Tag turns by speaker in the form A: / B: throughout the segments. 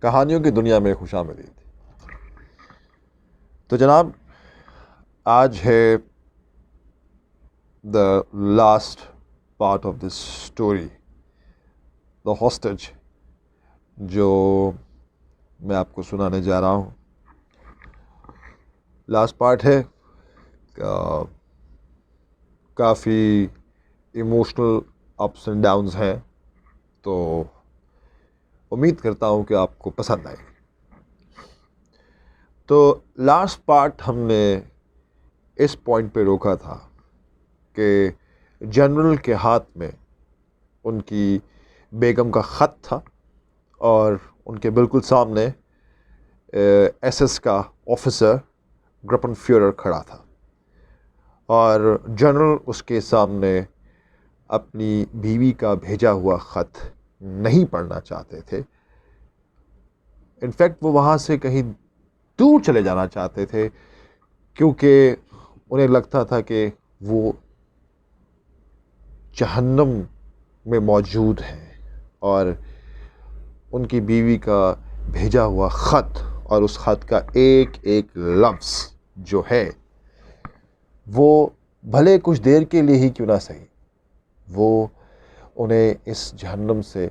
A: کہانیوں کی دنیا میں خوش آمدید۔ تو جناب، آج ہے the last part of this story, the hostage, جو میں آپ کو سنانے جا رہا ہوں۔ لاسٹ پارٹ ہے، کافی ایموشنل اپس اینڈ ڈاؤنز ہیں، تو امید کرتا ہوں کہ آپ کو پسند آئے۔ تو لاسٹ پارٹ ہم نے اس پوائنٹ پہ روکا تھا کہ جنرل کے ہاتھ میں ان کی بیگم کا خط تھا اور ان کے بالکل سامنے ایس ایس کا آفیسر گرپن فیورر کھڑا تھا، اور جنرل اس کے سامنے اپنی بیوی کا بھیجا ہوا خط نہیں پڑھنا چاہتے تھے۔ انفیکٹ وہ وہاں سے کہیں دور چلے جانا چاہتے تھے، کیونکہ انہیں لگتا تھا کہ وہ جہنم میں موجود ہیں، اور ان کی بیوی کا بھیجا ہوا خط اور اس خط کا ایک ایک لفظ جو ہے وہ بھلے کچھ دیر کے لیے ہی کیوں نہ صحیح، وہ انہیں اس جہنم سے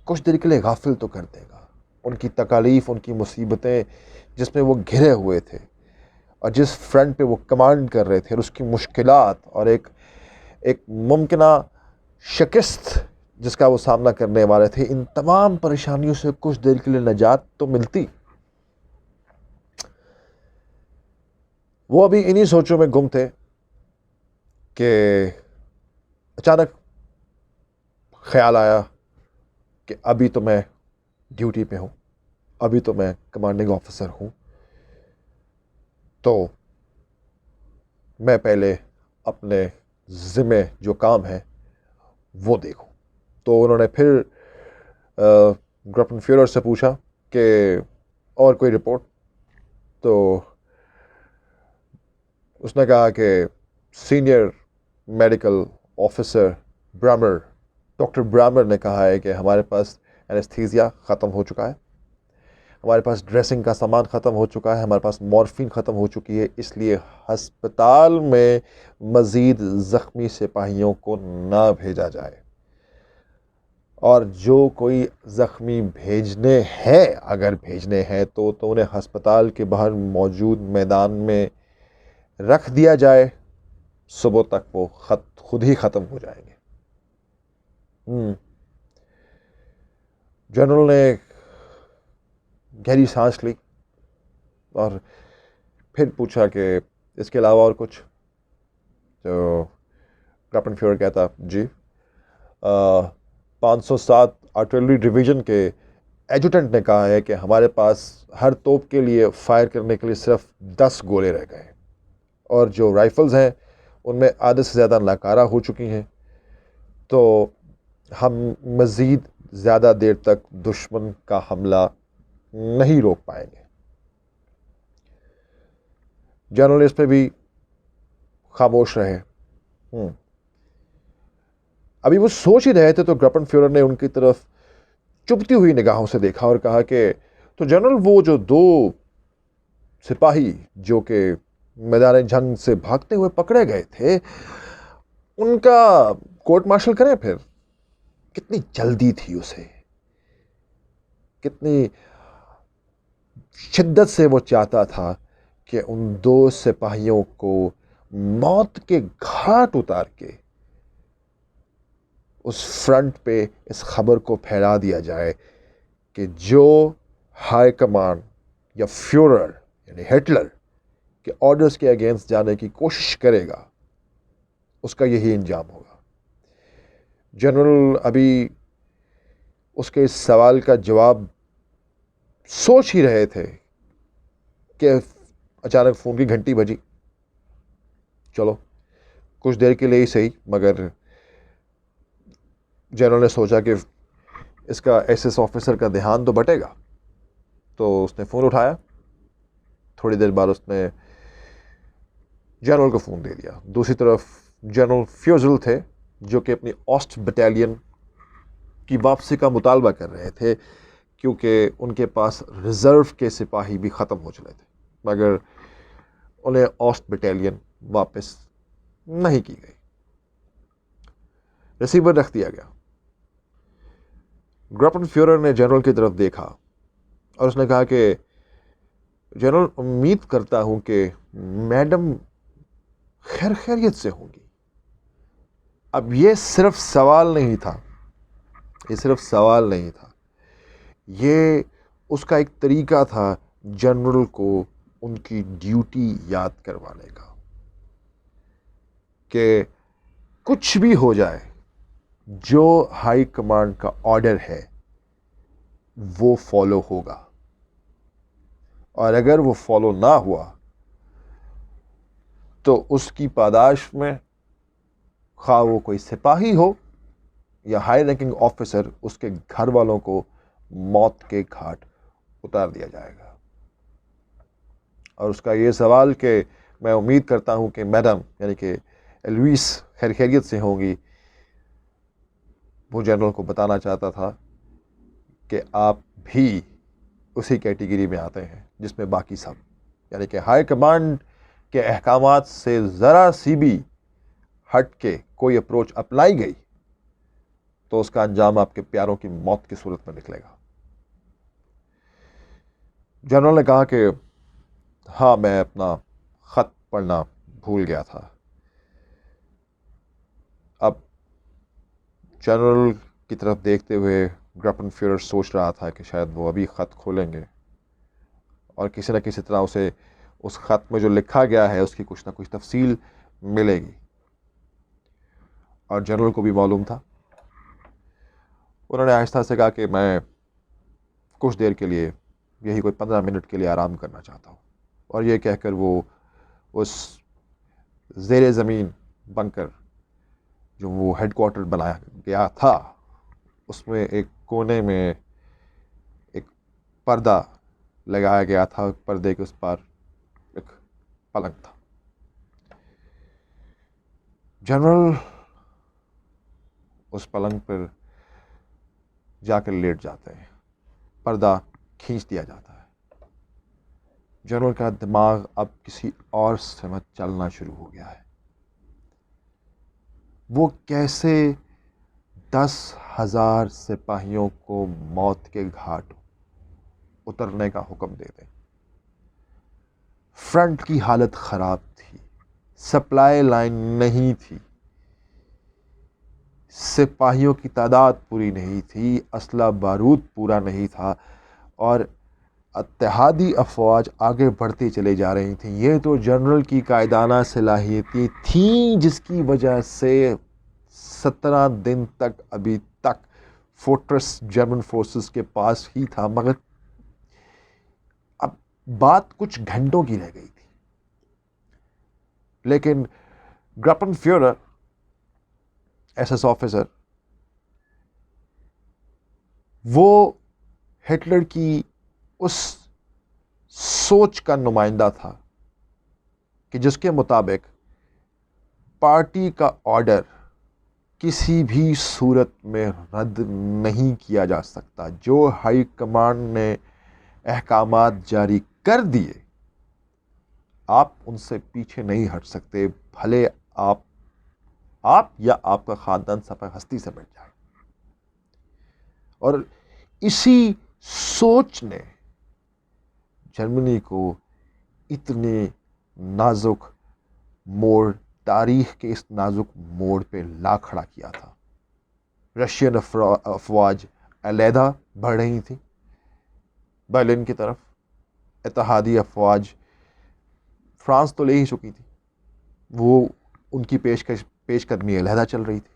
A: کچھ دیر کے لیے غافل تو کر دے گا۔ ان کی تکالیف، ان کی مصیبتیں جس میں وہ گھرے ہوئے تھے اور جس فرنٹ پہ وہ کمانڈ کر رہے تھے، اور اس کی مشکلات اور ایک ممکنہ شکست جس کا وہ سامنا کرنے والے تھے، ان تمام پریشانیوں سے کچھ دیر کے لیے نجات تو ملتی۔ وہ ابھی انہی سوچوں میں گم تھے کہ اچانک خیال آیا کہ ابھی تو میں ڈیوٹی پہ ہوں، ابھی تو میں کمانڈنگ آفیسر ہوں، تو میں پہلے اپنے ذمے جو کام ہے وہ دیکھوں۔ تو انہوں نے پھر گرپن فیورر سے پوچھا کہ اور کوئی رپورٹ؟ تو اس نے کہا کہ سینئر میڈیکل آفیسر برامر، ڈاکٹر برامر نے کہا ہے کہ ہمارے پاس اینستھیزیا ختم ہو چکا ہے، ہمارے پاس ڈریسنگ کا سامان ختم ہو چکا ہے، ہمارے پاس مورفین ختم ہو چکی ہے، اس لیے ہسپتال میں مزید زخمی سپاہیوں کو نہ بھیجا جائے، اور جو کوئی زخمی بھیجنے ہیں، اگر بھیجنے ہیں تو انہیں ہسپتال کے باہر موجود میدان میں رکھ دیا جائے، صبح تک وہ خط خود ہی ختم ہو جائیں گے۔ جنرل نے گہری سانس لی اور پھر پوچھا کہ اس کے علاوہ اور کچھ؟ تو گرپن فیورر کہتا، جی 507 آرٹلری ڈویژن کے ایڈجوٹنٹ نے کہا ہے کہ ہمارے پاس ہر توپ کے لیے فائر کرنے کے لیے صرف 10 گولے رہ گئے، اور جو رائفلز ہیں ان میں آدھے سے زیادہ ناکارہ ہو چکی ہیں، تو ہم مزید زیادہ دیر تک دشمن کا حملہ نہیں روک پائیں گے۔ جنرل اس پہ بھی خاموش رہے۔ ابھی وہ سوچ ہی رہے تھے تو گرپن فیورر نے ان کی طرف چبھتی ہوئی نگاہوں سے دیکھا اور کہا کہ تو جنرل، وہ جو 2 سپاہی جو کہ میدان جنگ سے بھاگتے ہوئے پکڑے گئے تھے، ان کا کورٹ مارشل کریں پھر؟ کتنی جلدی تھی اسے، کتنی شدت سے وہ چاہتا تھا کہ ان 2 سپاہیوں کو موت کے گھاٹ اتار کے اس فرنٹ پہ اس خبر کو پھیلا دیا جائے کہ جو ہائی کمانڈ یا فیورر یعنی ہٹلر کے آرڈرز کے اگینسٹ جانے کی کوشش کرے گا، اس کا یہی انجام ہوگا۔ جنرل ابھی اس کے اس سوال کا جواب سوچ ہی رہے تھے کہ اچانک فون کی گھنٹی بجی۔ چلو کچھ دیر کے لیے ہی صحیح، مگر جنرل نے سوچا کہ اس کا ایس ایس آفیسر کا دھیان تو بٹے گا، تو اس نے فون اٹھایا۔ تھوڑی دیر بعد اس نے جنرل کو فون دے دیا۔ دوسری طرف جنرل فیوزل تھے، جو کہ اپنی آسٹ بٹالین کی واپسی کا مطالبہ کر رہے تھے کیونکہ ان کے پاس ریزرو کے سپاہی بھی ختم ہو چلے تھے، مگر انہیں اوسٹ بٹالین واپس نہیں کی گئی، ریسیور رکھ دیا گیا۔ گراپن فیورر نے جنرل کی طرف دیکھا اور اس نے کہا کہ جنرل، امید کرتا ہوں کہ میڈم خیریت سے ہوں گی۔ اب یہ صرف سوال نہیں تھا، یہ اس کا ایک طریقہ تھا جنرل کو ان کی ڈیوٹی یاد کروانے کا، کہ کچھ بھی ہو جائے، جو ہائی کمانڈ کا آرڈر ہے وہ فالو ہوگا، اور اگر وہ فالو نہ ہوا تو اس کی پاداش میں خواہ وہ کوئی سپاہی ہو یا ہائی رینکنگ آفیسر، اس کے گھر والوں کو موت کے گھاٹ اتار دیا جائے گا۔ اور اس کا یہ سوال کہ میں امید کرتا ہوں کہ میڈم یعنی کہ ایلویس خیریت سے ہوں گی، وہ جنرل کو بتانا چاہتا تھا کہ آپ بھی اسی کیٹیگری میں آتے ہیں جس میں باقی سب، یعنی کہ ہائی کمانڈ کے احکامات سے ذرا سی بھی ہٹ کے کوئی اپروچ اپنائی گئی تو اس کا انجام آپ کے پیاروں کی موت کی صورت میں نکلے گا۔ جنرل نے کہا کہ ہاں، میں اپنا خط پڑھنا بھول گیا تھا۔ اب جنرل کی طرف دیکھتے ہوئے گراپن فیورر سوچ رہا تھا کہ شاید وہ ابھی خط کھولیں گے اور کسی نہ کسی طرح اسے اس خط میں جو لکھا گیا ہے اس کی کچھ نہ کچھ تفصیل ملے گی، اور جنرل کو بھی معلوم تھا۔ انہوں نے آہستہ سے کہا کہ میں کچھ دیر کے لیے، یہی کوئی 15 منٹ کے لیے آرام کرنا چاہتا ہوں، اور یہ کہہ کر وہ اس زیر زمین بنکر جو وہ ہیڈ کوارٹر بنایا گیا تھا اس میں ایک کونے میں ایک پردہ لگایا گیا تھا، پردے کے اس پار ایک پلنگ تھا۔ جنرل اس پلنگ پر جا کر لیٹ جاتے ہیں، پردہ کھینچ دیا جاتا ہے۔ جنرل کا دماغ اب کسی اور سمت چلنا شروع ہو گیا ہے۔ وہ کیسے 10,000 سپاہیوں کو موت کے گھاٹ اترنے کا حکم دے دیں۔ فرنٹ کی حالت خراب تھی، سپلائی لائن نہیں تھی، سپاہیوں کی تعداد پوری نہیں تھی، اسلحہ بارود پورا نہیں تھا، اور اتحادی افواج آگے بڑھتی چلی جا رہی تھیں۔ یہ تو جنرل کی قائدانہ صلاحیتیں تھیں جس کی وجہ سے 17 دن تک ابھی تک فورٹریس جرمن فورسز کے پاس ہی تھا، مگر اب بات کچھ گھنٹوں کی رہ گئی تھی۔ لیکن گراپن فیورر ایس ایس آفیسر، وہ ہٹلر کی اس سوچ کا نمائندہ تھا کہ جس کے مطابق پارٹی کا آرڈر کسی بھی صورت میں رد نہیں کیا جا سکتا۔ جو ہائی کمانڈ نے احکامات جاری کر دیے، آپ ان سے پیچھے نہیں ہٹ سکتے، بھلے آپ یا آپ کا خاندان سفر ہستی سے مٹ جائے۔ اور اسی سوچ نے جرمنی کو اتنے نازک موڑ، تاریخ کے اس نازک موڑ پہ لا کھڑا کیا تھا۔ رشین افواج علیحدہ بڑھ رہی تھیں برلن کی طرف، اتحادی افواج فرانس تو لے ہی چکی تھی، وہ ان کی پیش قدمی علیحدہ چل رہی تھی،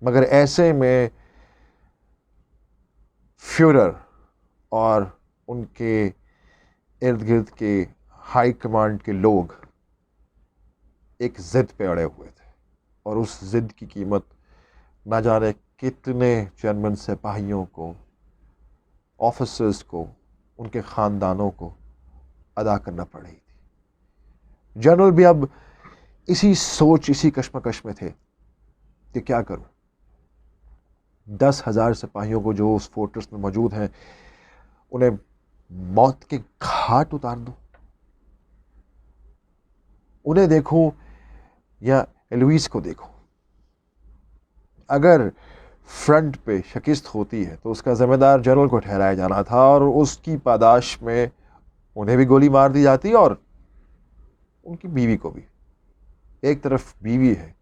A: مگر ایسے میں فیورر اور ان کے ارد گرد کے ہائی کمانڈ کے لوگ ایک ضد پہ اڑے ہوئے تھے، اور اس ضد کی قیمت نہ جانے کتنے جرمن سپاہیوں کو، آفیسرز کو، ان کے خاندانوں کو ادا کرنا پڑ رہی تھی۔ جنرل بھی اب اسی سوچ، اسی کشمکش میں تھے کہ کیا کروں۔ 10,000 سپاہیوں کو جو اس فورٹریس میں موجود ہیں انہیں موت کے گھاٹ اتار دو. انہیں دیکھو یا ایلویس کو دیکھو. اگر فرنٹ پہ شکست ہوتی ہے تو اس کا ذمہ دار جنرل کو ٹھہرایا جانا تھا، اور اس کی پاداش میں انہیں بھی گولی مار دی جاتی اور ان کی بیوی کو بھی. ایک طرف بیوی ہے،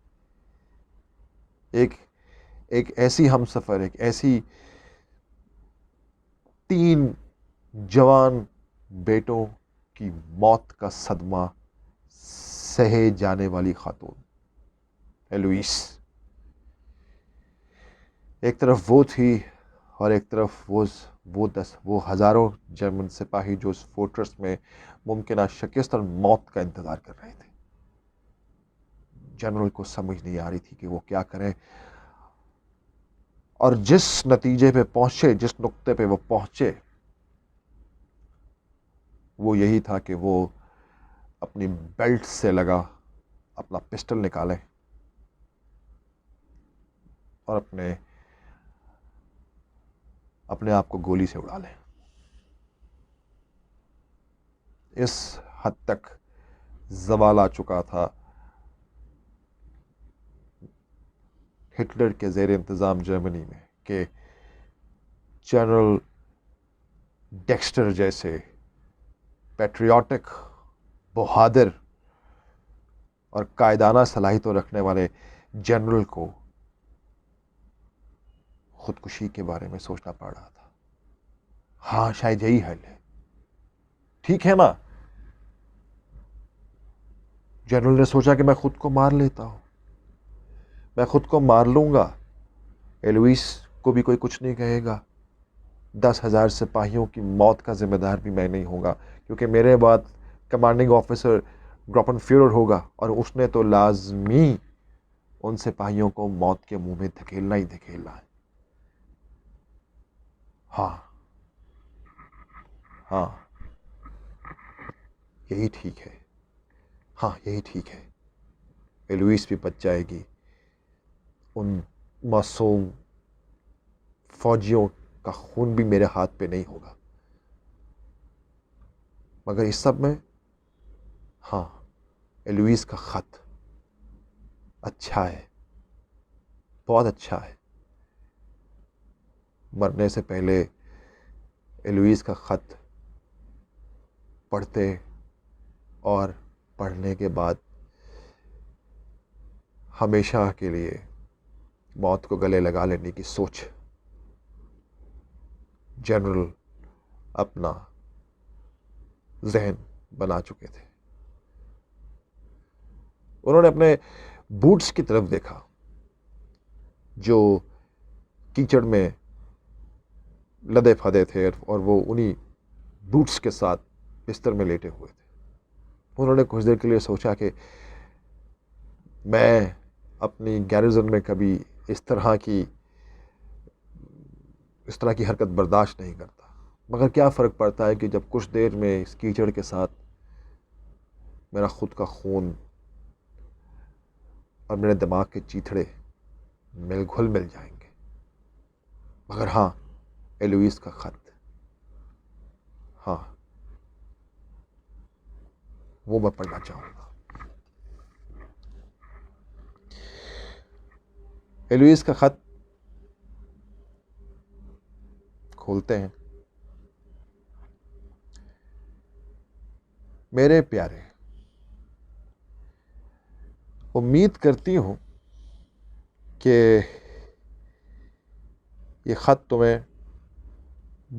A: ایک ایسی ہم سفر، ایک ایسی 3 جوان بیٹوں کی موت کا صدمہ سہے جانے والی خاتون ایلویس. ایک طرف وہ تھی اور ایک طرف وہ ہزاروں جرمن سپاہی جو اس فورٹریس میں ممکنہ شکست اور موت کا انتظار کر رہے تھے. جنرل کو سمجھ نہیں آ رہی تھی کہ وہ کیا کریں، اور جس نتیجے پہ پہنچے، جس نقطے پہ وہ پہنچے، وہ یہی تھا کہ وہ اپنی بیلٹ سے لگا اپنا پسٹل نکالیں اور اپنے آپ کو گولی سے اڑا لیں. اس حد تک زوال آ چکا تھا ہٹلر کے زیر انتظام جرمنی میں کہ جنرل ڈیکسٹر جیسے پیٹریوٹک، بہادر اور قائدانہ صلاحیتوں رکھنے والے جنرل کو خودکشی کے بارے میں سوچنا پڑ رہا تھا. ہاں، شاید یہی حل ہے. ٹھیک ہے نا، جنرل نے سوچا کہ میں خود کو مار لیتا ہوں، میں خود کو مار لوں گا، ایلویس کو بھی کوئی کچھ نہیں کہے گا، 10,000 سپاہیوں کی موت کا ذمہ دار بھی میں نہیں ہوں گا، کیونکہ میرے بعد کمانڈنگ آفیسر گروپن فیورر ہوگا، اور اس نے تو لازمی ان سپاہیوں کو موت کے منہ میں دھکیلنا ہی دھکیلنا ہے. ہاں یہی ٹھیک ہے. ہاں یہی ٹھیک ہے. ایلویس بھی بچ جائے گی، ان معصوم فوجیوں کا خون بھی میرے ہاتھ پہ نہیں ہوگا. مگر اس سب میں ہاں، ایلویس کا خط اچھا ہے، بہت اچھا ہے. مرنے سے پہلے ایلویس کا خط پڑھتے اور پڑھنے کے بعد ہمیشہ کے لیے موت کو گلے لگا لینے کی سوچ جنرل اپنا ذہن بنا چکے تھے. انہوں نے اپنے بوٹس کی طرف دیکھا جو کیچڑ میں لدے پھدے تھے، اور وہ انہی بوٹس کے ساتھ بستر میں لیٹے ہوئے تھے. انہوں نے کچھ دیر کے لیے سوچا کہ میں اپنی گیریزن میں کبھی اس طرح کی حرکت برداشت نہیں کرتا، مگر کیا فرق پڑتا ہے کہ جب کچھ دیر میں اس کیچڑ کے ساتھ میرا خود کا خون اور میرے دماغ کے چیتھڑے گھل مل جائیں گے. مگر ہاں، ایلویس کا خط، ہاں وہ میں پڑھنا چاہوں گا. ایلویس کا خط کھولتے ہیں. میرے پیارے، امید کرتی ہوں کہ یہ خط تمہیں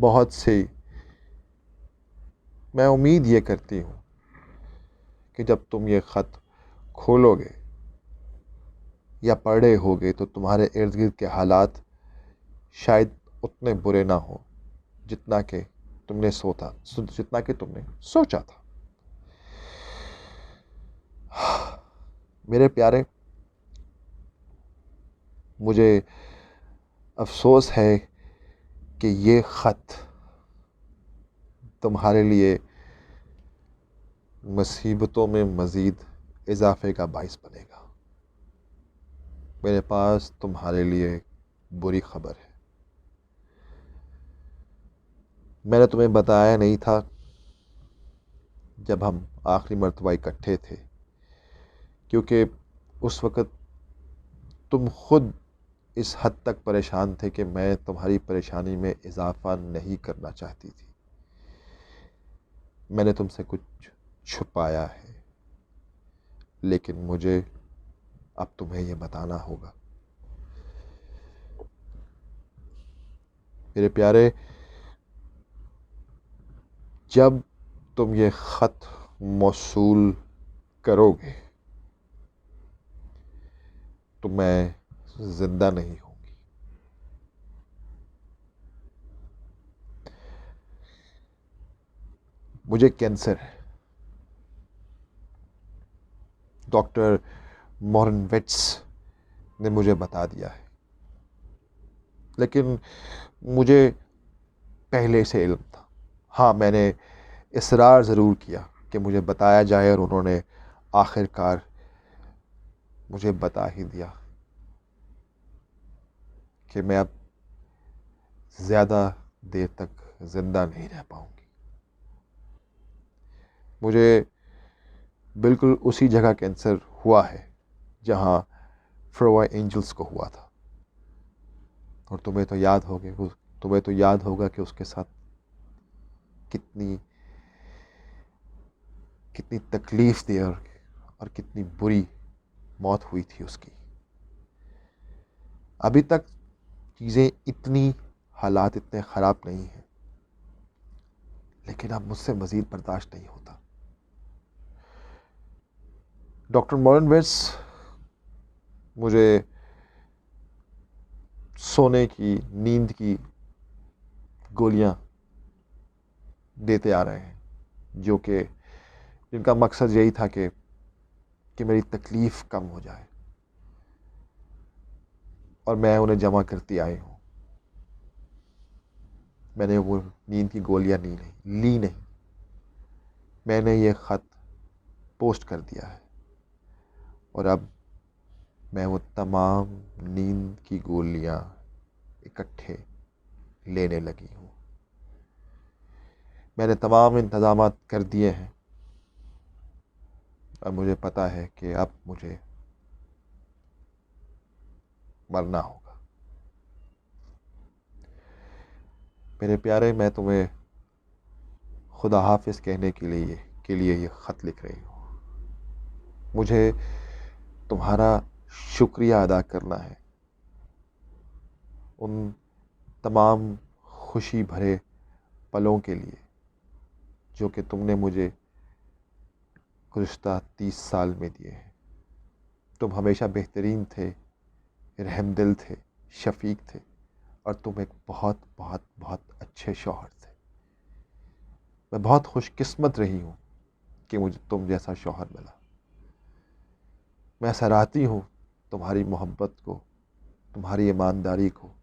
A: بہت سی، میں امید یہ کرتی ہوں کہ جب تم یہ خط کھولو گے یا پڑھے ہوگے تو تمہارے ارد گرد کے حالات شاید اتنے برے نہ ہوں جتنا کہ تم نے سوچا تھا. میرے پیارے، مجھے افسوس ہے کہ یہ خط تمہارے لیے مصیبتوں میں مزید اضافے کا باعث بنے گا. میرے پاس تمہارے لیے بری خبر ہے. میں نے تمہیں بتایا نہیں تھا جب ہم آخری مرتبہ اکٹھے تھے، کیونکہ اس وقت تم خود اس حد تک پریشان تھے کہ میں تمہاری پریشانی میں اضافہ نہیں کرنا چاہتی تھی. میں نے تم سے کچھ چھپایا ہے، لیکن مجھے اب تمہیں یہ بتانا ہوگا. میرے پیارے، جب تم یہ خط موصول کرو گے تو میں زندہ نہیں ہوں گی. مجھے کینسر ہے. ڈاکٹر مورن ویٹس نے مجھے بتا دیا ہے، لیکن مجھے پہلے سے علم تھا. ہاں، میں نے اصرار ضرور کیا کہ مجھے بتایا جائے، اور انہوں نے آخر کار مجھے بتا ہی دیا کہ میں اب زیادہ دیر تک زندہ نہیں رہ پاؤں گی. مجھے بالکل اسی جگہ کینسر ہوا ہے جہاں فروا اینجلس کو ہوا تھا. اور تمہیں تو یاد ہوگا کہ اس کے ساتھ کتنی تکلیف دہ اور کتنی بری موت ہوئی تھی اس کی. ابھی تک چیزیں حالات اتنے خراب نہیں ہیں، لیکن اب مجھ سے مزید برداشت نہیں ہوتا. ڈاکٹر مورن ویٹس مجھے سونے کی، نیند کی گولیاں دیتے آ رہے ہیں، جن کا مقصد یہی تھا کہ میری تکلیف کم ہو جائے، اور میں انہیں جمع کرتی آئی ہوں. میں نے وہ نیند کی گولیاں لی نہیں. میں نے یہ خط پوسٹ کر دیا ہے، اور اب میں وہ تمام نیند کی گولیاں اکٹھے لینے لگی ہوں. میں نے تمام انتظامات کر دیے ہیں، اور مجھے پتا ہے کہ اب مجھے مرنا ہوگا. میرے پیارے، میں تمہیں خدا حافظ کہنے کے لیے یہ خط لکھ رہی ہوں. مجھے تمہارا شکریہ ادا کرنا ہے ان تمام خوشی بھرے پلوں کے لیے جو کہ تم نے مجھے گزشتہ 30 سال میں دیے ہیں. تم ہمیشہ بہترین تھے، رحم دل تھے، شفیق تھے، اور تم ایک بہت بہت بہت اچھے شوہر تھے. میں بہت خوش قسمت رہی ہوں کہ مجھے تم جیسا شوہر ملا. میں سراہتی ہوں تمہاری محبت کو، تمہاری ایمانداری کو،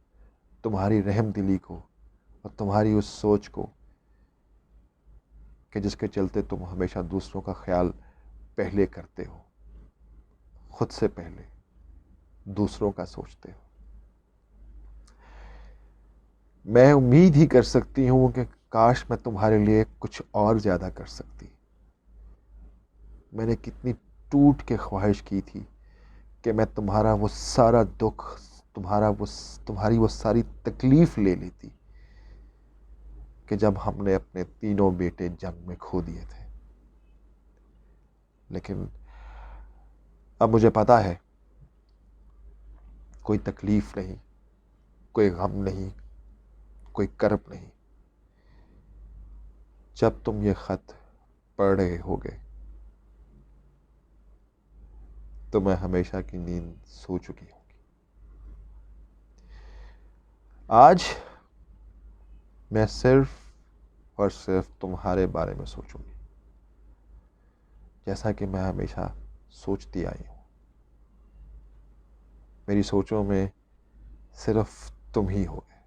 A: تمہاری رحم دلی کو، اور تمہاری اس سوچ کو کہ جس کے چلتے تم ہمیشہ دوسروں کا خیال پہلے کرتے ہو، خود سے پہلے دوسروں کا سوچتے ہو. میں امید ہی کر سکتی ہوں کہ کاش میں تمہارے لیے کچھ اور زیادہ کر سکتی. میں نے کتنی ٹوٹ کے خواہش کی تھی کہ میں تمہارا وہ سارا دکھ، تمہاری وہ ساری تکلیف لے لیتی کہ جب ہم نے اپنے تینوں بیٹے جنگ میں کھو دیے تھے. لیکن اب مجھے پتا ہے کوئی تکلیف نہیں، کوئی غم نہیں، کوئی کرب نہیں. جب تم یہ خط پڑھ رہے ہوگے تو میں ہمیشہ کی نیند سو چکی ہوگی. آج میں صرف اور صرف تمہارے بارے میں سوچوں گی، جیسا کہ میں ہمیشہ سوچتی آئی ہوں. میری سوچوں میں صرف تم ہی ہوگے،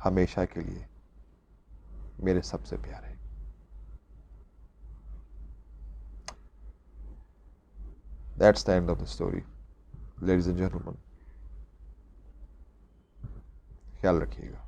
A: ہمیشہ کے لیے میرے سب سے پیارے. That's the end of the story, ladies and gentlemen. خیال رکھیے گا.